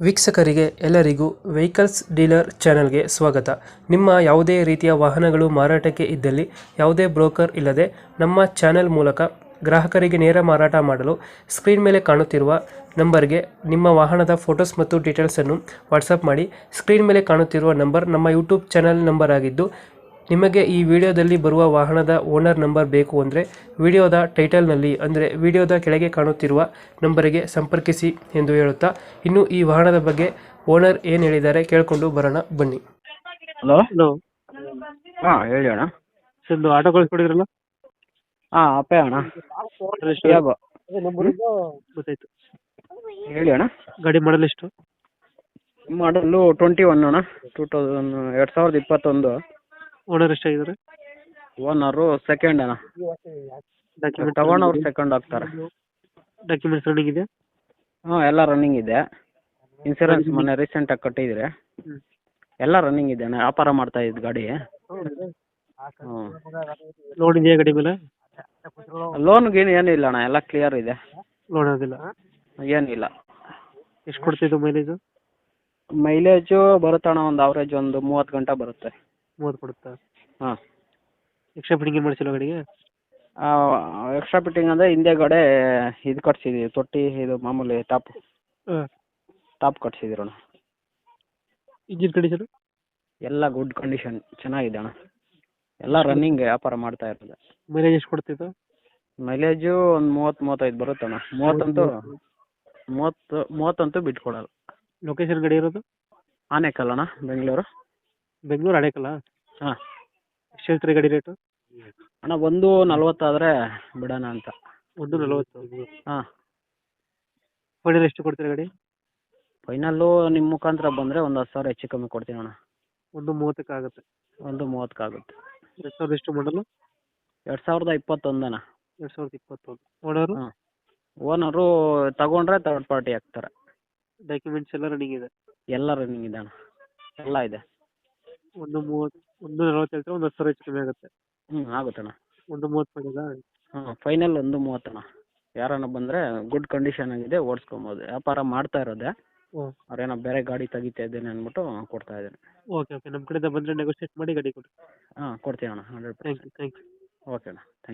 ವೀಕ್ಷಕರಿಗೆ ಎಲ್ಲರಿಗೂ vehicles dealer ಚಾನೆಲ್ಗೆ ಸ್ವಾಗತ. ನಿಮ್ಮ ಯಾವುದೇ ರೀತಿಯ ವಾಹನಗಳು ಮಾರಾಟಕ್ಕೆ ಇದ್ದಲ್ಲಿ ಯಾವುದೇ ಬ್ರೋಕರ್ ಇಲ್ಲದೆ ನಮ್ಮ ಚಾನೆಲ್ ಮೂಲಕ ಗ್ರಾಹಕರಿಗೆ ನೇರ ಮಾರಾಟ ಮಾಡಲು ಸ್ಕ್ರೀನ್ ಮೇಲೆ ಕಾಣುತ್ತಿರುವ ನಂಬರ್ಗೆ ನಿಮ್ಮ ವಾಹನದ ಫೋಟೋಸ್ ಮತ್ತು ಡೀಟೇಲ್ಸನ್ನು ವಾಟ್ಸಪ್ ಮಾಡಿ. ಸ್ಕ್ರೀನ್ ಮೇಲೆ ಕಾಣುತ್ತಿರುವ ನಂಬರ್ ನಮ್ಮ ಯೂಟ್ಯೂಬ್ ಚಾನೆಲ್ ನಂಬರ್ ಆಗಿದ್ದು, ನಿಮಗೆ ಈ ವಿಡಿಯೋದಲ್ಲಿ ಬರುವ ವಾಹನದ ಓನರ್ ನಂಬರ್ ಬೇಕು ಅಂದರೆ ವಿಡಿಯೋದ ಟೈಟಲ್ನಲ್ಲಿ ಅಂದರೆ ವಿಡಿಯೋದ ಕೆಳಗೆ ಕಾಣುತ್ತಿರುವ ನಂಬರಿಗೆ ಸಂಪರ್ಕಿಸಿ ಎಂದು ಹೇಳುತ್ತಾ, ಇನ್ನು ಈ ವಾಹನದ ಬಗ್ಗೆ ಓನರ್ ಏನು ಹೇಳಿದ್ದಾರೆ ಕೇಳಿಕೊಂಡು ಬರೋಣ ಬನ್ನಿ. ಹಲೋ. ಹಲೋ ಹಾಂ ಹೇಳಿ ಅಣ್ಣ. ಒಂದು ಆಟೋ ಕಳಿಸ್ಕೊಡಿದ್ರಲ್ಲ, ಹಾಂ ಅಪ್ಪೆ ಅಣ್ಣ. ಯಾಗೋ ಗೊತ್ತಾಯ್ತು. ಹೇಳಿ ಅಣ್ಣ. ಗಾಡಿ ಮಾಡಲ್ ಎಷ್ಟು? ಮಾಡಲು 21 ಅಣ್ಣ, 2021. ಓನರ್ ಎಷ್ಟಾಗಿದ್ದಾರೆ? ಓನರು ಸೆಕೆಂಡ್ ಅಣ್ಣ, ತಗೊಂಡವ್ರು ಸೆಕೆಂಡ್ ಆಗ್ತಾರೆ. ಡಾಕ್ಯುಮೆಂಟ್ಸ್ ರನ್ನಿಂಗ್ ಇದೆ? ಹಾಂ ಎಲ್ಲ ರನ್ನಿಂಗ್ ಇದೆ. ಇನ್ಸೂರೆನ್ಸ್ ಮೊನ್ನೆ ರೀಸೆಂಟಾಗಿ ಕಟ್ಟಿದ್ರೆ ಎಲ್ಲ ರನ್ನಿಂಗ್ ಇದೆ ಅಣ್ಣ. ವ್ಯಾಪಾರ ಮಾಡ್ತಾ ಇದ್ದು ಗಾಡಿ. ಹ್ಞೂ. ಲೋನ್ ಇದೆಯಾ ಗಾಡಿ ಮೇಲೆ? ಲೋನ್ಗೇನು ಏನಿಲ್ಲ ಅಣ್ಣ, ಎಲ್ಲ ಕ್ಲಿಯರ್ ಇದೆ. ಲೋನ್ ಆಗೋದಿಲ್ಲ? ಏನಿಲ್ಲ. ಎಷ್ಟು ಕೊಡ್ತಿದ್ದು ಮೈಲೇಜು? ಮೈಲೇಜು ಬರುತ್ತೆ ಅಣ್ಣ, ಒಂದು ಅವರೇಜ್ ಒಂದು 30 ಗಂಟೆ ಬರುತ್ತೆ. 30 ಕೊಡುತ್ತಾ? ಹಾಂ. ಎಕ್ಸ್ಟ್ರಾ ಫಿಟ್ಟಿಂಗ್ ಏನು ಮಾಡಿಸಿಲ್ಲ ಗಾಡಿಗೆ? ಎಕ್ಸ್ಟ್ರಾ ಫಿಟ್ಟಿಂಗ್ ಅಂದರೆ ಹಿಂದೆಗಡೆ ಇದು ಕಟ್ಸಿದ್ದೀವಿ, ತೊಟ್ಟಿ ಇದು ಮಾಮೂಲಿ ಟಾಪ್ ಕಟ್ಸಿದ್ದೀರಣ್ಣ. Engine condition? ಎಲ್ಲ ಗುಡ್ ಕಂಡೀಷನ್, ಚೆನ್ನಾಗಿದೆ ಅಣ್ಣ. ಎಲ್ಲ ರನ್ನಿಂಗ್ ವ್ಯಾಪಾರ ಮಾಡ್ತಾ ಇರೋದು. ಮೈಲೇಜ್ ಎಷ್ಟು ಕೊಡ್ತಿತ್ತು? ಮೈಲೇಜು ಒಂದು 30-35 ಬರುತ್ತಣ್ಣ. 30 ಬಿಟ್ಕೊಡಲ್ಲ. ಲೊಕೇಶನ್ ಗಾಡಿ ಇರೋದು? ಆನೇಕಲ್ ಅಣ್ಣ, ಬೆಂಗಳೂರು. ಬೆಂಗಳೂರು ಅಡೇಕಲ್ಲ? ಹಾಂ. ಎಷ್ಟು ಹೇಳ್ತೀರಿ ಗಾಡಿ ರೇಟು? ಅಣ್ಣ 140 ಆದರೆ ಬಿಡೋಣ ಅಂತ. 140? ಹಾಂ. ಫೈನಲ್ ಎಷ್ಟು ಕೊಡ್ತೀರಾ ಗಾಡಿ? ಫೈನಲ್ಲು ನಿಮ್ಮ ಮುಖಾಂತರ ಬಂದರೆ ಒಂದು 10,000 ಹೆಚ್ಚು ಕಮ್ಮಿ ಕೊಡ್ತೀನಿ ಅಣ್ಣ. 130 ಆಗುತ್ತೆ? 130 ಆಗುತ್ತೆ. 2000 ಎಷ್ಟು ಮಾಡಲು? 2021 ಅಣ್ಣ. 2021. ಓನರು? ಹಾಂ. ಓನರು ತಗೊಂಡ್ರೆ ಥರ್ಡ್ ಪಾರ್ಟಿ ಆಗ್ತಾರೆ. ಡಾಕ್ಯುಮೆಂಟ್ಸ್ ಎಲ್ಲ ರನ್ನಿಂಗ್ ಇದೆ? ಎಲ್ಲ ರನ್ನಿಂಗ್ ಇದೆ ಅಣ್ಣ, ಎಲ್ಲ ಇದೆ. 140 ಹೇಳ್ತಾರೆ, ಒಂದು 10,000 ಹೆಚ್ಚು ಕಮ್ಮಿ ಆಗುತ್ತೆ. ಆಗುತ್ತೆ ಅಣ್ಣ. 130 ಫೈನಲ್ಲ? ಫೈನಲ್ 130 ಅಣ್ಣ. ಯಾರನ್ನ ಬಂದರೆ ಗುಡ್ ಕಂಡೀಷನ್ ಆಗಿದೆ, ಓಡಿಸ್ಕೊಬೋದು. ವ್ಯಾಪಾರ ಮಾಡ್ತಾ ಇರೋದೆ. ಅವ್ರೇನೋ ಬೇರೆ ಗಾಡಿ ತೆಗಿತಾ ಇದ್ದೇನೆ ಅಂದ್ಬಿಟ್ಟು ಕೊಡ್ತಾ ಇದ್ದೇನೆ. ಓಕೆ, ನಮ್ಮ ಕಡೆಯಿಂದ ಬಂದರೆ ನೆಗೋಷಿಯೇಟ್ ಮಾಡಿ ಗಾಡಿ ಕೊಡಿ. ಕೊಡ್ತೀನಿ ಅಣ್ಣ, 100%. Thank you. ಓಕೆ ಅಣ್ಣ, ಥ್ಯಾಂಕ್ ಯು.